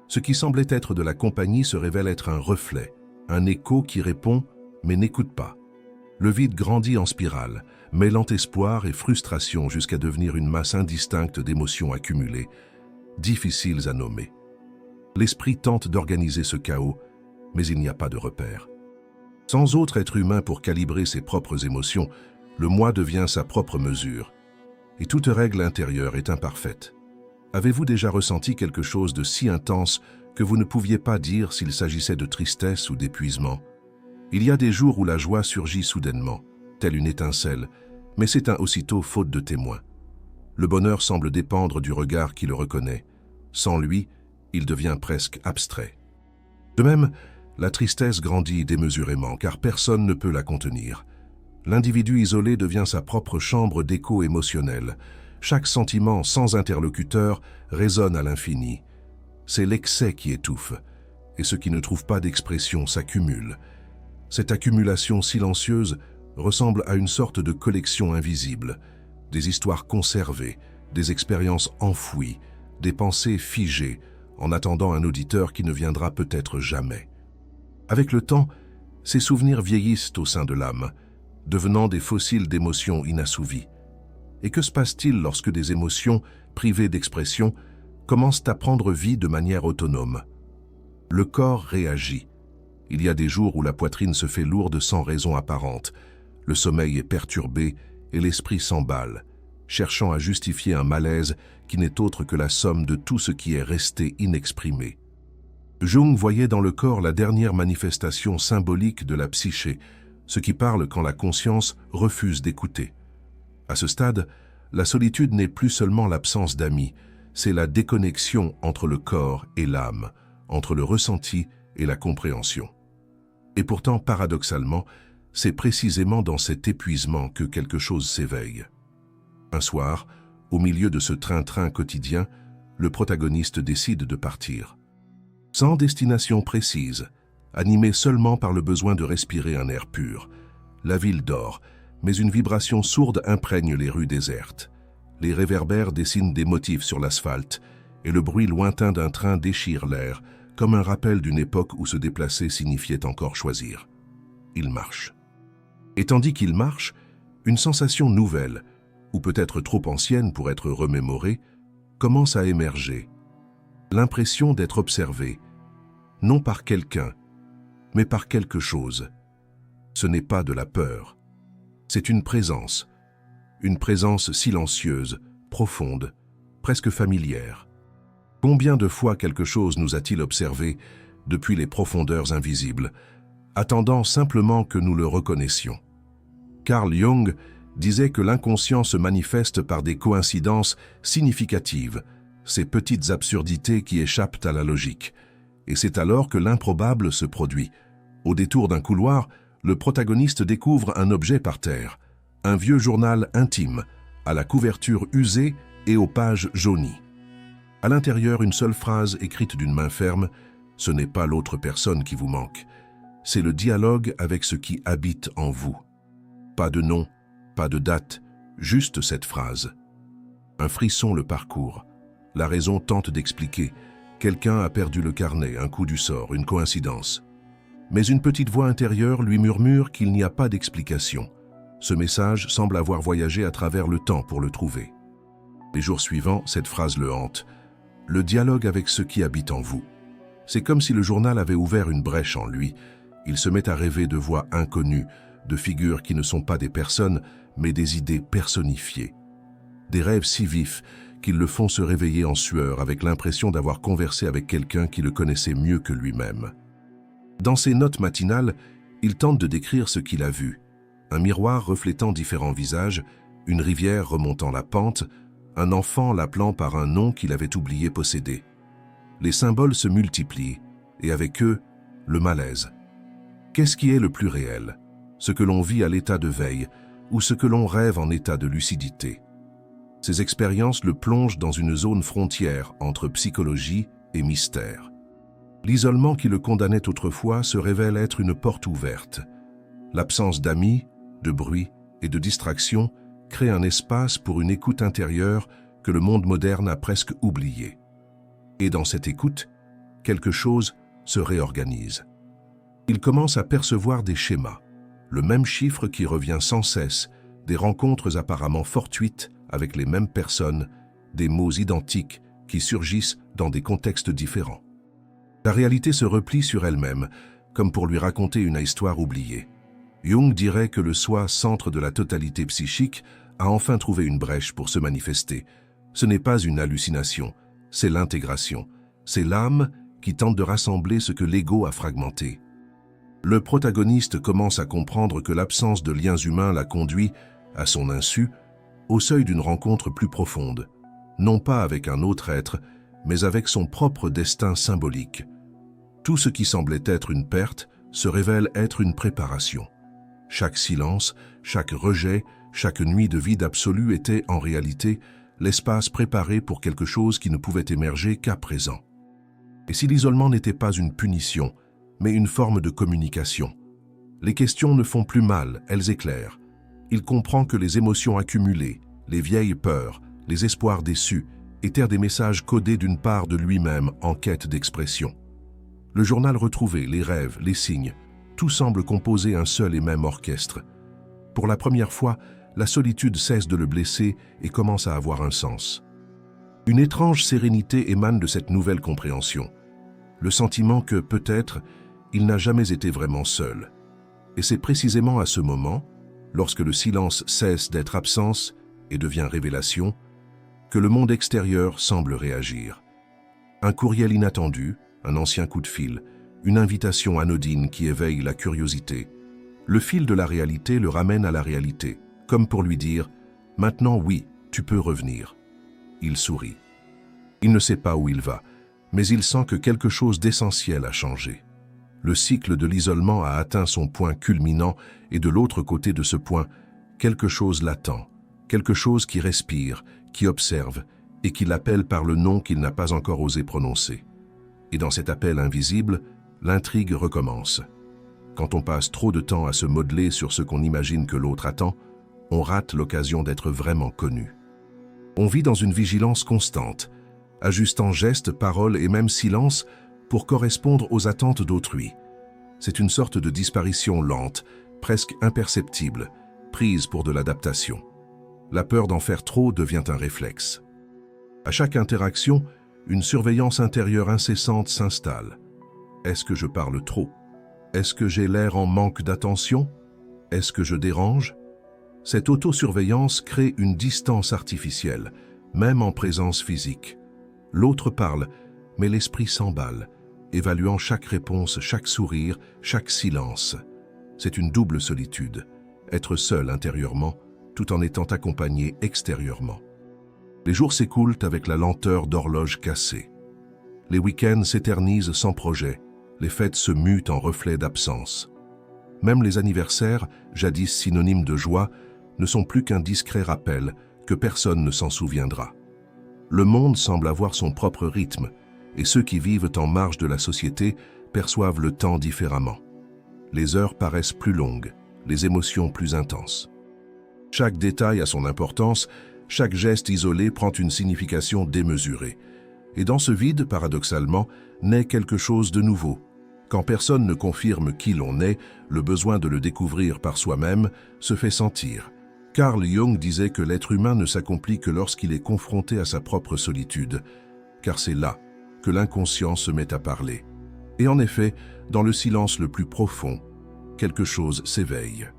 Ce qui semblait être de la compagnie se révèle être un reflet, un écho qui répond mais n'écoute pas. Le vide grandit en spirale, mêlant espoir et frustration jusqu'à devenir une masse indistincte d'émotions accumulées, difficiles à nommer. L'esprit tente d'organiser ce chaos, mais il n'y a pas de repère. Sans autre être humain pour calibrer ses propres émotions, le moi devient sa propre mesure. Et toute règle intérieure est imparfaite. Avez-vous déjà ressenti quelque chose de si intense que vous ne pouviez pas dire s'il s'agissait de tristesse ou d'épuisement? Il y a des jours où la joie surgit soudainement, telle une étincelle, mais c'est aussitôt faute de témoin. Le bonheur semble dépendre du regard qui le reconnaît. Sans lui, il devient presque abstrait. De même, la tristesse grandit démesurément, car personne ne peut la contenir. L'individu isolé devient sa propre chambre d'écho émotionnel. Chaque sentiment sans interlocuteur résonne à l'infini. C'est l'excès qui étouffe, et ce qui ne trouve pas d'expression s'accumule. Cette accumulation silencieuse ressemble à une sorte de collection invisible, des histoires conservées, des expériences enfouies, des pensées figées, en attendant un auditeur qui ne viendra peut-être jamais. Avec le temps, ces souvenirs vieillissent au sein de l'âme, devenant des fossiles d'émotions inassouvies. Et que se passe-t-il lorsque des émotions, privées d'expression, commencent à prendre vie de manière autonome? Le corps réagit. Il y a des jours où la poitrine se fait lourde sans raison apparente, le sommeil est perturbé et l'esprit s'emballe, cherchant à justifier un malaise qui n'est autre que la somme de tout ce qui est resté inexprimé. Jung voyait dans le corps la dernière manifestation symbolique de la psyché, ce qui parle quand la conscience refuse d'écouter. À ce stade, la solitude n'est plus seulement l'absence d'amis, c'est la déconnexion entre le corps et l'âme, entre le ressenti et la compréhension. Et pourtant, paradoxalement, c'est précisément dans cet épuisement que quelque chose s'éveille. Un soir, au milieu de ce train-train quotidien, le protagoniste décide de partir. Sans destination précise, animé seulement par le besoin de respirer un air pur, la ville dort, mais une vibration sourde imprègne les rues désertes. Les réverbères dessinent des motifs sur l'asphalte, et le bruit lointain d'un train déchire l'air, comme un rappel d'une époque où se déplacer signifiait encore choisir. Il marche. Et tandis qu'il marche, une sensation nouvelle, ou peut-être trop ancienne pour être remémorée, commence à émerger. L'impression d'être observé, non par quelqu'un, mais par quelque chose. Ce n'est pas de la peur. C'est une présence silencieuse, profonde, presque familière. Combien de fois quelque chose nous a-t-il observé depuis les profondeurs invisibles, attendant simplement que nous le reconnaissions? Carl Jung disait que l'inconscient se manifeste par des coïncidences significatives, ces petites absurdités qui échappent à la logique. Et c'est alors que l'improbable se produit. Au détour d'un couloir, le protagoniste découvre un objet par terre, un vieux journal intime, à la couverture usée et aux pages jaunies. À l'intérieur, une seule phrase écrite d'une main ferme: « Ce n'est pas l'autre personne qui vous manque, c'est le dialogue avec ce qui habite en vous. » Pas de nom, pas de date, juste cette phrase. Un frisson le parcourt. La raison tente d'expliquer. Quelqu'un a perdu le carnet, un coup du sort, une coïncidence. Mais une petite voix intérieure lui murmure qu'il n'y a pas d'explication. Ce message semble avoir voyagé à travers le temps pour le trouver. Les jours suivants, cette phrase le hante. Le dialogue avec ce qui habite en vous. C'est comme si le journal avait ouvert une brèche en lui. Il se met à rêver de voix inconnues, de figures qui ne sont pas des personnes, mais des idées personnifiées. Des rêves si vifs qu'ils le font se réveiller en sueur avec l'impression d'avoir conversé avec quelqu'un qui le connaissait mieux que lui-même. Dans ses notes matinales, il tente de décrire ce qu'il a vu. Un miroir reflétant différents visages, une rivière remontant la pente, un enfant l'appelant par un nom qu'il avait oublié posséder. Les symboles se multiplient, et avec eux, le malaise. Qu'est-ce qui est le plus réel? Ce que l'on vit à l'état de veille, ou ce que l'on rêve en état de lucidité? Ces expériences le plongent dans une zone frontière entre psychologie et mystère. L'isolement qui le condamnait autrefois se révèle être une porte ouverte. L'absence d'amis, de bruit et de distraction crée un espace pour une écoute intérieure que le monde moderne a presque oubliée. Et dans cette écoute, quelque chose se réorganise. Il commence à percevoir des schémas, le même chiffre qui revient sans cesse, des rencontres apparemment fortuites avec les mêmes personnes, des mots identiques qui surgissent dans des contextes différents. La réalité se replie sur elle-même, comme pour lui raconter une histoire oubliée. Jung dirait que le soi, centre de la totalité psychique, a enfin trouvé une brèche pour se manifester. Ce n'est pas une hallucination, c'est l'intégration. C'est l'âme qui tente de rassembler ce que l'ego a fragmenté. Le protagoniste commence à comprendre que l'absence de liens humains l'a conduit, à son insu, au seuil d'une rencontre plus profonde, non pas avec un autre être, mais avec son propre destin symbolique. Tout ce qui semblait être une perte se révèle être une préparation. Chaque silence, chaque rejet, chaque nuit de vide absolu était, en réalité, l'espace préparé pour quelque chose qui ne pouvait émerger qu'à présent. Et si l'isolement n'était pas une punition, mais une forme de communication? Les questions ne font plus mal, elles éclairent. Il comprend que les émotions accumulées, les vieilles peurs, les espoirs déçus, étaient des messages codés d'une part de lui-même en quête d'expression. Le journal retrouvé, les rêves, les signes, tout semble composer un seul et même orchestre. Pour la première fois, la solitude cesse de le blesser et commence à avoir un sens. Une étrange sérénité émane de cette nouvelle compréhension. Le sentiment que, peut-être, il n'a jamais été vraiment seul. Et c'est précisément à ce moment, lorsque le silence cesse d'être absence et devient révélation, que le monde extérieur semble réagir. Un courriel inattendu, un ancien coup de fil, une invitation anodine qui éveille la curiosité. Le fil de la réalité le ramène à la réalité, comme pour lui dire « Maintenant, oui, tu peux revenir ». Il sourit. Il ne sait pas où il va, mais il sent que quelque chose d'essentiel a changé. Le cycle de l'isolement a atteint son point culminant et de l'autre côté de ce point, quelque chose l'attend, quelque chose qui respire, qui observe et qui l'appelle par le nom qu'il n'a pas encore osé prononcer. Et dans cet appel invisible, l'intrigue recommence. Quand on passe trop de temps à se modeler sur ce qu'on imagine que l'autre attend, on rate l'occasion d'être vraiment connu. On vit dans une vigilance constante, ajustant gestes, paroles et même silence pour correspondre aux attentes d'autrui. C'est une sorte de disparition lente, presque imperceptible, prise pour de l'adaptation. La peur d'en faire trop devient un réflexe. À chaque interaction, une surveillance intérieure incessante s'installe. Est-ce que je parle trop? Est-ce que j'ai l'air en manque d'attention? Est-ce que je dérange? Cette autosurveillance crée une distance artificielle, même en présence physique. L'autre parle, mais l'esprit s'emballe, évaluant chaque réponse, chaque sourire, chaque silence. C'est une double solitude, être seul intérieurement, tout en étant accompagné extérieurement. Les jours s'écoulent avec la lenteur d'horloge cassée. Les week-ends s'éternisent sans projet, les fêtes se muent en reflets d'absence. Même les anniversaires, jadis synonymes de joie, ne sont plus qu'un discret rappel que personne ne s'en souviendra. Le monde semble avoir son propre rythme, et ceux qui vivent en marge de la société perçoivent le temps différemment. Les heures paraissent plus longues, les émotions plus intenses. Chaque détail a son importance, chaque geste isolé prend une signification démesurée. Et dans ce vide, paradoxalement, naît quelque chose de nouveau. Quand personne ne confirme qui l'on est, le besoin de le découvrir par soi-même se fait sentir. Carl Jung disait que l'être humain ne s'accomplit que lorsqu'il est confronté à sa propre solitude, car c'est là que l'inconscient se met à parler. Et en effet, dans le silence le plus profond, quelque chose s'éveille.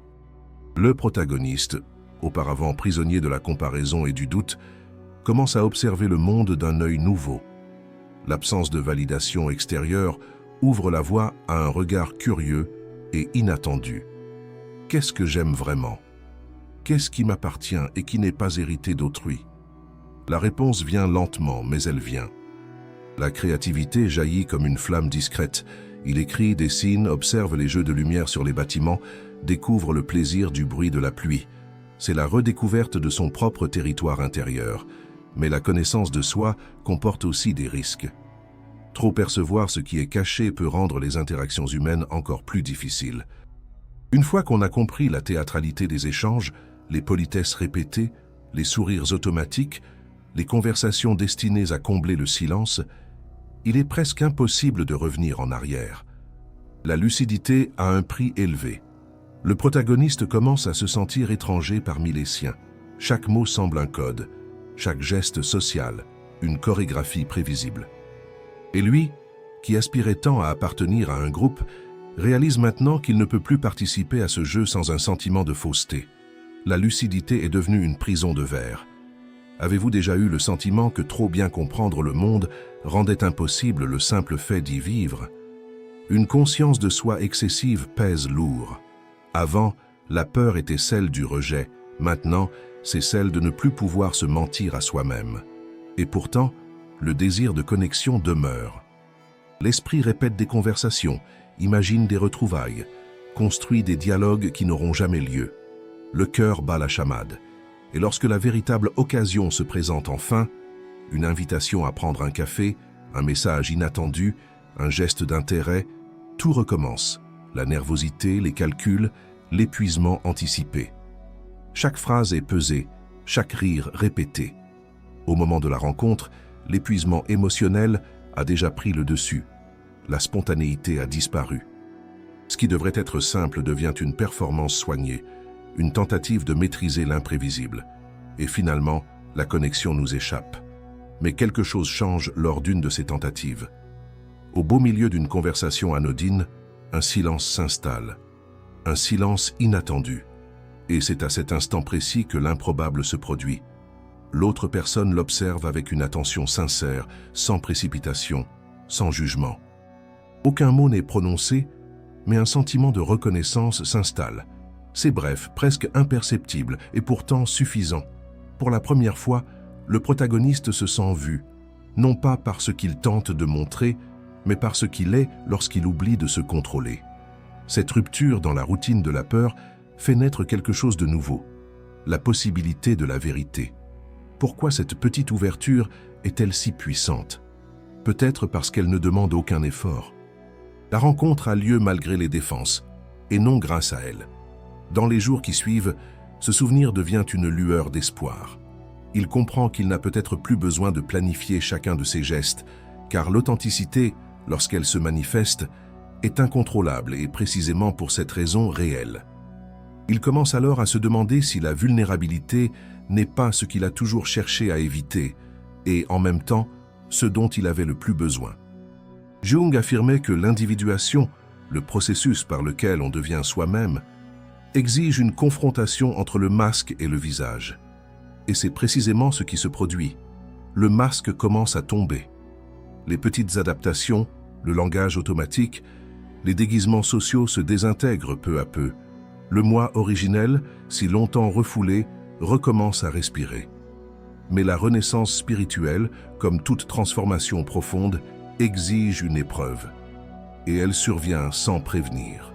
Le protagoniste, auparavant prisonnier de la comparaison et du doute, commence à observer le monde d'un œil nouveau. L'absence de validation extérieure ouvre la voie à un regard curieux et inattendu. Qu'est-ce que j'aime vraiment? Qu'est-ce qui m'appartient et qui n'est pas hérité d'autrui? La réponse vient lentement, mais elle vient. La créativité jaillit comme une flamme discrète. Il écrit, dessine, observe les jeux de lumière sur les bâtiments, découvre le plaisir du bruit de la pluie. C'est la redécouverte de son propre territoire intérieur. Mais la connaissance de soi comporte aussi des risques. Trop percevoir ce qui est caché peut rendre les interactions humaines encore plus difficiles. Une fois qu'on a compris la théâtralité des échanges, les politesses répétées, les sourires automatiques, les conversations destinées à combler le silence, il est presque impossible de revenir en arrière. La lucidité a un prix élevé. Le protagoniste commence à se sentir étranger parmi les siens. Chaque mot semble un code, chaque geste social, une chorégraphie prévisible. Et lui, qui aspirait tant à appartenir à un groupe, réalise maintenant qu'il ne peut plus participer à ce jeu sans un sentiment de fausseté. La lucidité est devenue une prison de verre. Avez-vous déjà eu le sentiment que trop bien comprendre le monde rendait impossible le simple fait d'y vivre? Une conscience de soi excessive pèse lourd. Avant, la peur était celle du rejet. Maintenant, c'est celle de ne plus pouvoir se mentir à soi-même. Et pourtant, le désir de connexion demeure. L'esprit répète des conversations, imagine des retrouvailles, construit des dialogues qui n'auront jamais lieu. Le cœur bat la chamade. Et lorsque la véritable occasion se présente enfin, une invitation à prendre un café, un message inattendu, un geste d'intérêt, tout recommence. La nervosité, les calculs, l'épuisement anticipé. Chaque phrase est pesée, chaque rire répété. Au moment de la rencontre, l'épuisement émotionnel a déjà pris le dessus. La spontanéité a disparu. Ce qui devrait être simple devient une performance soignée, une tentative de maîtriser l'imprévisible. Et finalement, la connexion nous échappe. Mais quelque chose change lors d'une de ces tentatives. Au beau milieu d'une conversation anodine, un silence s'installe. Un silence inattendu. Et c'est à cet instant précis que l'improbable se produit. L'autre personne l'observe avec une attention sincère, sans précipitation, sans jugement. Aucun mot n'est prononcé, mais un sentiment de reconnaissance s'installe. C'est bref, presque imperceptible, et pourtant suffisant. Pour la première fois, le protagoniste se sent vu, non pas par ce qu'il tente de montrer, mais par ce qu'il est lorsqu'il oublie de se contrôler. Cette rupture dans la routine de la peur fait naître quelque chose de nouveau, la possibilité de la vérité. Pourquoi cette petite ouverture est-elle si puissante? Peut-être parce qu'elle ne demande aucun effort. La rencontre a lieu malgré les défenses, et non grâce à elle. Dans les jours qui suivent, ce souvenir devient une lueur d'espoir. Il comprend qu'il n'a peut-être plus besoin de planifier chacun de ses gestes, car l'authenticité, lorsqu'elle se manifeste, est incontrôlable et précisément pour cette raison réelle. Il commence alors à se demander si la vulnérabilité n'est pas ce qu'il a toujours cherché à éviter, et en même temps, ce dont il avait le plus besoin. Jung affirmait que l'individuation, le processus par lequel on devient soi-même, exige une confrontation entre le masque et le visage. Et c'est précisément ce qui se produit. Le masque commence à tomber. Les petites adaptations, le langage automatique, les déguisements sociaux se désintègrent peu à peu. Le moi originel, si longtemps refoulé, recommence à respirer. Mais la renaissance spirituelle, comme toute transformation profonde, exige une épreuve. Et elle survient sans prévenir.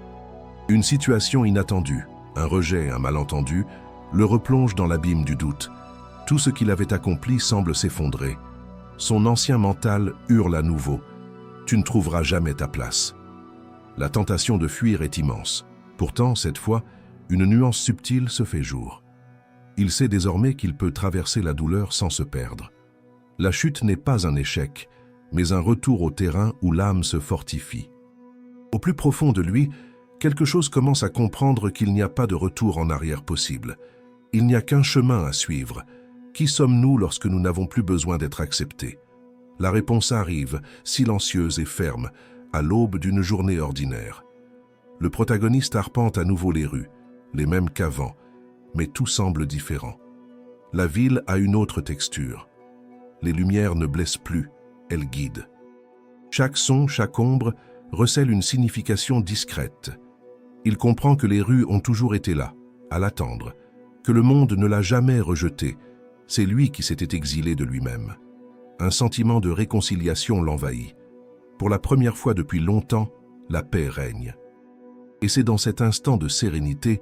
Une situation inattendue, un rejet, un malentendu, le replonge dans l'abîme du doute. Tout ce qu'il avait accompli semble s'effondrer. Son ancien mental hurle à nouveau. Tu ne trouveras jamais ta place. La tentation de fuir est immense. Pourtant, cette fois, une nuance subtile se fait jour. Il sait désormais qu'il peut traverser la douleur sans se perdre. La chute n'est pas un échec, mais un retour au terrain où l'âme se fortifie. Au plus profond de lui, quelque chose commence à comprendre qu'il n'y a pas de retour en arrière possible. Il n'y a qu'un chemin à suivre. Qui sommes-nous lorsque nous n'avons plus besoin d'être acceptés? La réponse arrive, silencieuse et ferme, à l'aube d'une journée ordinaire. Le protagoniste arpente à nouveau les rues, les mêmes qu'avant, mais tout semble différent. La ville a une autre texture. Les lumières ne blessent plus, elles guident. Chaque son, chaque ombre, recèle une signification discrète. Il comprend que les rues ont toujours été là, à l'attendre, que le monde ne l'a jamais rejeté. C'est lui qui s'était exilé de lui-même. Un sentiment de réconciliation l'envahit. Pour la première fois depuis longtemps, la paix règne. Et c'est dans cet instant de sérénité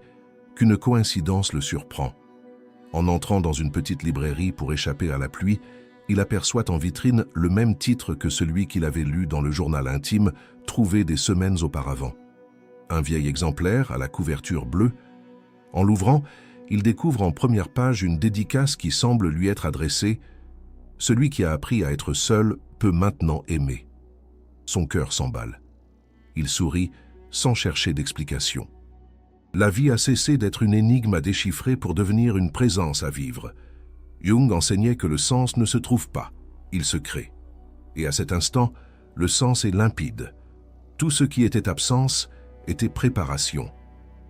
qu'une coïncidence le surprend. En entrant dans une petite librairie pour échapper à la pluie, il aperçoit en vitrine le même titre que celui qu'il avait lu dans le journal intime trouvé des semaines auparavant. Un vieil exemplaire à la couverture bleue. En l'ouvrant, il découvre en première page une dédicace qui semble lui être adressée. Celui qui a appris à être seul peut maintenant aimer. Son cœur s'emballe. Il sourit sans chercher d'explication. La vie a cessé d'être une énigme à déchiffrer pour devenir une présence à vivre. Jung enseignait que le sens ne se trouve pas, il se crée. Et à cet instant, le sens est limpide. Tout ce qui était absence était préparation.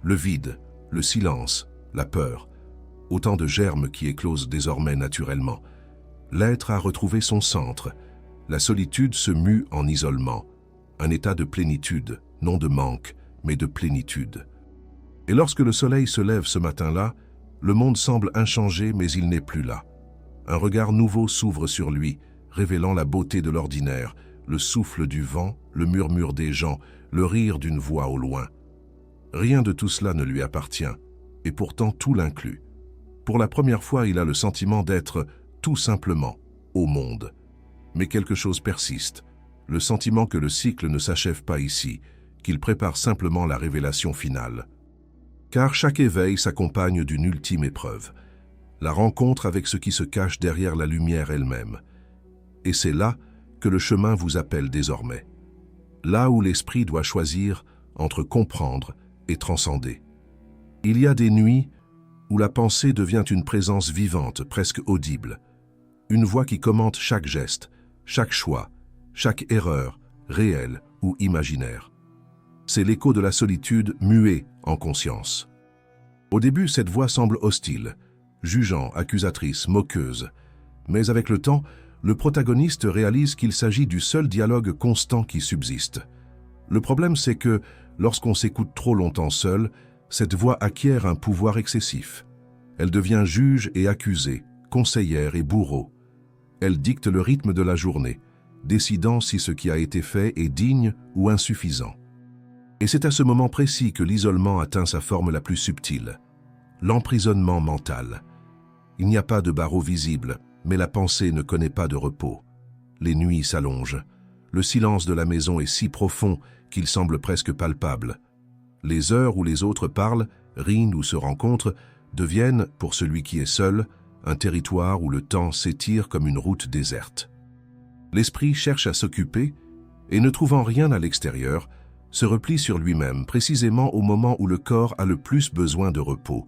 Le vide, le silence, la peur, autant de germes qui éclosent désormais naturellement. L'être a retrouvé son centre. La solitude se mue en isolement. Un état de plénitude, non de manque, mais de plénitude. Et lorsque le soleil se lève ce matin-là, le monde semble inchangé, mais il n'est plus là. Un regard nouveau s'ouvre sur lui, révélant la beauté de l'ordinaire, le souffle du vent, le murmure des gens, le rire d'une voix au loin. Rien de tout cela ne lui appartient, et pourtant tout l'inclut. Pour la première fois, il a le sentiment d'être, tout simplement, au monde. Mais quelque chose persiste, le sentiment que le cycle ne s'achève pas ici, qu'il prépare simplement la révélation finale. Car chaque éveil s'accompagne d'une ultime épreuve, la rencontre avec ce qui se cache derrière la lumière elle-même. Et c'est là que le chemin vous appelle désormais. Là où l'esprit doit choisir entre comprendre et transcender. Il y a des nuits où la pensée devient une présence vivante, presque audible. Une voix qui commente chaque geste, chaque choix, chaque erreur, réelle ou imaginaire. C'est l'écho de la solitude muée en conscience. Au début, cette voix semble hostile, jugeant, accusatrice, moqueuse. Mais avec le temps, le protagoniste réalise qu'il s'agit du seul dialogue constant qui subsiste. Le problème, c'est que, lorsqu'on s'écoute trop longtemps seul, cette voix acquiert un pouvoir excessif. Elle devient juge et accusée, conseillère et bourreau. Elle dicte le rythme de la journée, décidant si ce qui a été fait est digne ou insuffisant. Et c'est à ce moment précis que l'isolement atteint sa forme la plus subtile, l'emprisonnement mental. Il n'y a pas de barreau visible, mais la pensée ne connaît pas de repos. Les nuits s'allongent. Le silence de la maison est si profond qu'il semble presque palpable. Les heures où les autres parlent, rient ou se rencontrent deviennent, pour celui qui est seul, un territoire où le temps s'étire comme une route déserte. L'esprit cherche à s'occuper et, ne trouvant rien à l'extérieur, se replie sur lui-même précisément au moment où le corps a le plus besoin de repos.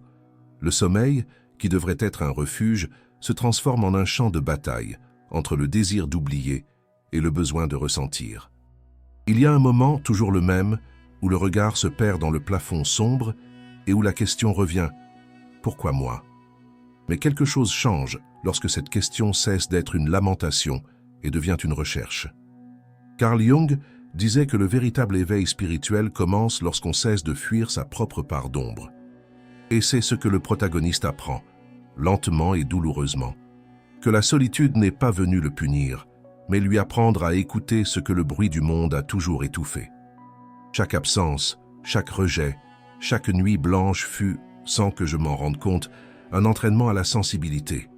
Le sommeil, qui devrait être un refuge, se transforme en un champ de bataille entre le désir d'oublier et le besoin de ressentir. Il y a un moment, toujours le même, où le regard se perd dans le plafond sombre et où la question revient « Pourquoi moi ?» Mais quelque chose change lorsque cette question cesse d'être une lamentation et devient une recherche. Carl Jung disait que le véritable éveil spirituel commence lorsqu'on cesse de fuir sa propre part d'ombre. Et c'est ce que le protagoniste apprend, lentement et douloureusement. Que la solitude n'est pas venue le punir, mais lui apprendre à écouter ce que le bruit du monde a toujours étouffé. Chaque absence, chaque rejet, chaque nuit blanche fut, sans que je m'en rende compte, un entraînement à la sensibilité.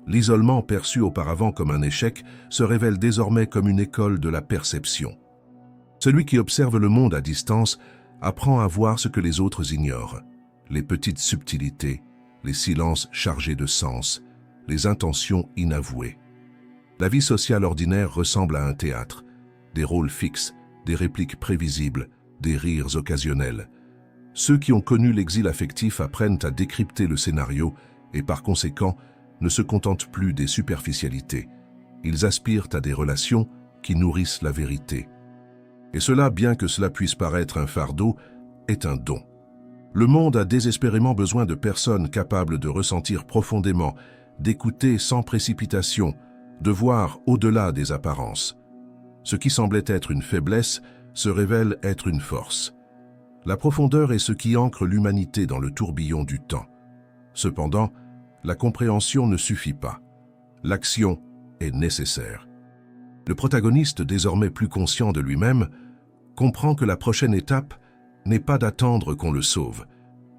L'isolement perçu auparavant comme un échec se révèle désormais comme une école de la perception. Celui qui observe le monde à distance apprend à voir ce que les autres ignorent, les petites subtilités, les silences chargés de sens, les intentions inavouées. La vie sociale ordinaire ressemble à un théâtre, des rôles fixes, des répliques prévisibles, des rires occasionnels. Ceux qui ont connu l'exil affectif apprennent à décrypter le scénario et par conséquent ne se contentent plus des superficialités. Ils aspirent à des relations qui nourrissent la vérité. Et cela, bien que cela puisse paraître un fardeau, est un don. Le monde a désespérément besoin de personnes capables de ressentir profondément, d'écouter sans précipitation, de voir au-delà des apparences. Ce qui semblait être une faiblesse se révèle être une force. La profondeur est ce qui ancre l'humanité dans le tourbillon du temps. Cependant, la compréhension ne suffit pas. L'action est nécessaire. Le protagoniste, désormais plus conscient de lui-même, comprend que la prochaine étape n'est pas d'attendre qu'on le sauve,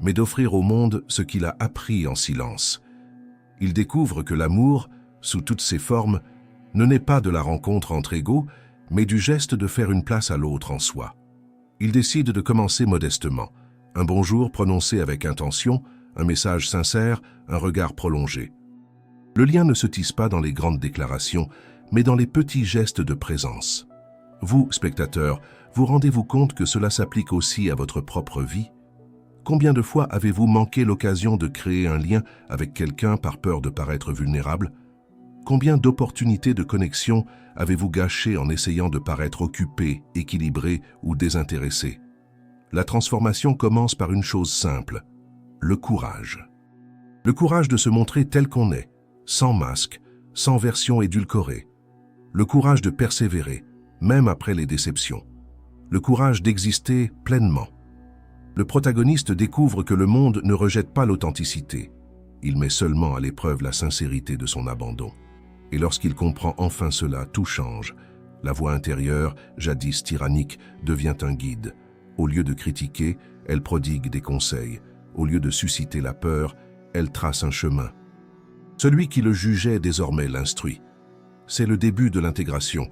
mais d'offrir au monde ce qu'il a appris en silence. Il découvre que l'amour, sous toutes ses formes, ne naît pas de la rencontre entre égaux, mais du geste de faire une place à l'autre en soi. Il décide de commencer modestement, un bonjour prononcé avec intention, un message sincère, un regard prolongé. Le lien ne se tisse pas dans les grandes déclarations, mais dans les petits gestes de présence. Vous, spectateurs, vous rendez-vous compte que cela s'applique aussi à votre propre vie? Combien de fois avez-vous manqué l'occasion de créer un lien avec quelqu'un par peur de paraître vulnérable? Combien d'opportunités de connexion avez-vous gâchées en essayant de paraître occupé, équilibré ou désintéressé? La transformation commence par une chose simple, le courage. Le courage de se montrer tel qu'on est, sans masque, sans version édulcorée. Le courage de persévérer, même après les déceptions. Le courage d'exister pleinement. Le protagoniste découvre que le monde ne rejette pas l'authenticité. Il met seulement à l'épreuve la sincérité de son abandon. Et lorsqu'il comprend enfin cela, tout change. La voix intérieure, jadis tyrannique, devient un guide. Au lieu de critiquer, elle prodigue des conseils. Au lieu de susciter la peur, elle trace un chemin. Celui qui le jugeait désormais l'instruit. C'est le début de l'intégration,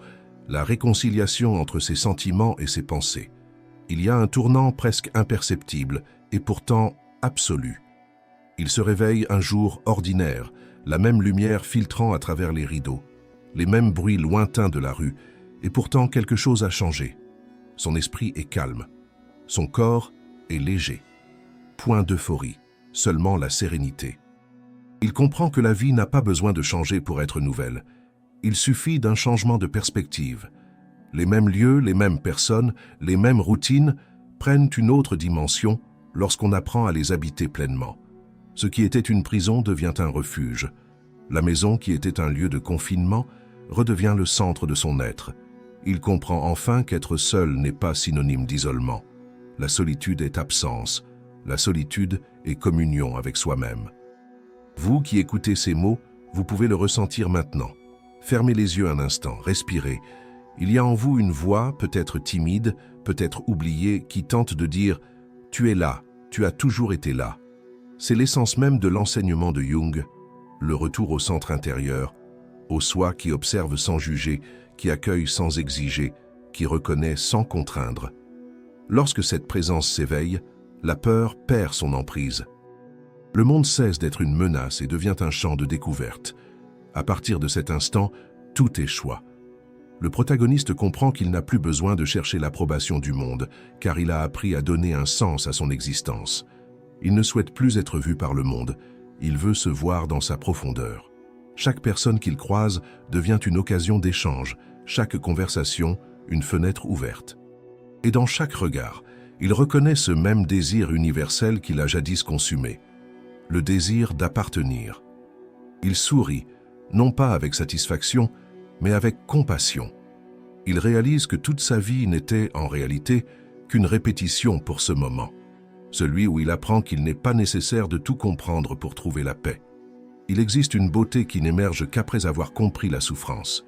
la réconciliation entre ses sentiments et ses pensées. Il y a un tournant presque imperceptible et pourtant absolu. Il se réveille un jour ordinaire, la même lumière filtrant à travers les rideaux, les mêmes bruits lointains de la rue, et pourtant quelque chose a changé. Son esprit est calme, son corps est léger. Point d'euphorie, seulement la sérénité. Il comprend que la vie n'a pas besoin de changer pour être nouvelle. Il suffit d'un changement de perspective. Les mêmes lieux, les mêmes personnes, les mêmes routines prennent une autre dimension lorsqu'on apprend à les habiter pleinement. Ce qui était une prison devient un refuge. La maison qui était un lieu de confinement redevient le centre de son être. Il comprend enfin qu'être seul n'est pas synonyme d'isolement. La solitude est absence. La solitude est communion avec soi-même. Vous qui écoutez ces mots, vous pouvez le ressentir maintenant. Fermez les yeux un instant, respirez. Il y a en vous une voix, peut-être timide, peut-être oubliée, qui tente de dire « Tu es là, tu as toujours été là ». C'est l'essence même de l'enseignement de Jung, le retour au centre intérieur, au soi qui observe sans juger, qui accueille sans exiger, qui reconnaît sans contraindre. Lorsque cette présence s'éveille, la peur perd son emprise. Le monde cesse d'être une menace et devient un champ de découverte. À partir de cet instant, tout est choix. Le protagoniste comprend qu'il n'a plus besoin de chercher l'approbation du monde, car il a appris à donner un sens à son existence. Il ne souhaite plus être vu par le monde, il veut se voir dans sa profondeur. Chaque personne qu'il croise devient une occasion d'échange, chaque conversation, une fenêtre ouverte. Et dans chaque regard, il reconnaît ce même désir universel qu'il a jadis consumé, le désir d'appartenir. Il sourit, non pas avec satisfaction, mais avec compassion. Il réalise que toute sa vie n'était en réalité qu'une répétition pour ce moment, celui où il apprend qu'il n'est pas nécessaire de tout comprendre pour trouver la paix. Il existe une beauté qui n'émerge qu'après avoir compris la souffrance.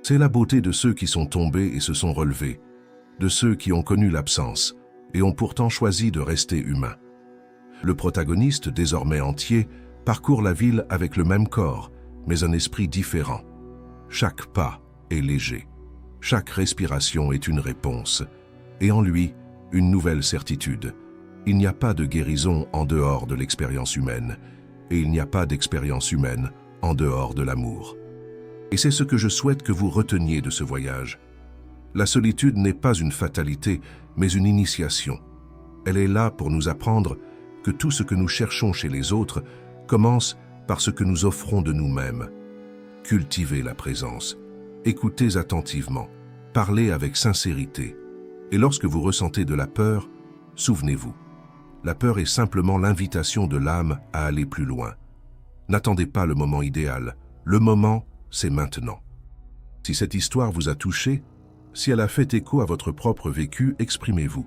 C'est la beauté de ceux qui sont tombés et se sont relevés, de ceux qui ont connu l'absence et ont pourtant choisi de rester humains. Le protagoniste, désormais entier, parcourt la ville avec le même corps, mais un esprit différent. Chaque pas est léger, chaque respiration est une réponse, et en lui, une nouvelle certitude. Il n'y a pas de guérison en dehors de l'expérience humaine, et il n'y a pas d'expérience humaine en dehors de l'amour. Et c'est ce que je souhaite que vous reteniez de ce voyage. La solitude n'est pas une fatalité, mais une initiation. Elle est là pour nous apprendre que tout ce que nous cherchons chez les autres commence par ce que nous offrons de nous-mêmes. Cultivez la présence, écoutez attentivement, parlez avec sincérité. Et lorsque vous ressentez de la peur, souvenez-vous, la peur est simplement l'invitation de l'âme à aller plus loin. N'attendez pas le moment idéal, le moment, c'est maintenant. Si cette histoire vous a touché, si elle a fait écho à votre propre vécu, exprimez-vous.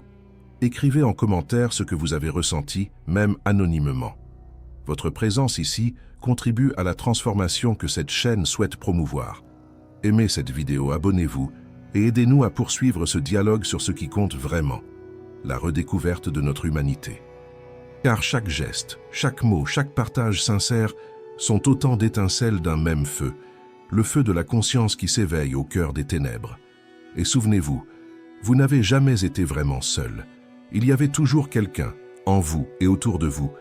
Écrivez en commentaire ce que vous avez ressenti, même anonymement. Votre présence ici contribue à la transformation que cette chaîne souhaite promouvoir. Aimez cette vidéo, abonnez-vous et aidez-nous à poursuivre ce dialogue sur ce qui compte vraiment, la redécouverte de notre humanité. Car chaque geste, chaque mot, chaque partage sincère sont autant d'étincelles d'un même feu, le feu de la conscience qui s'éveille au cœur des ténèbres. Et souvenez-vous, vous n'avez jamais été vraiment seul. Il y avait toujours quelqu'un, en vous et autour de vous,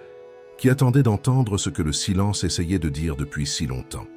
qui attendait d'entendre ce que le silence essayait de dire depuis si longtemps.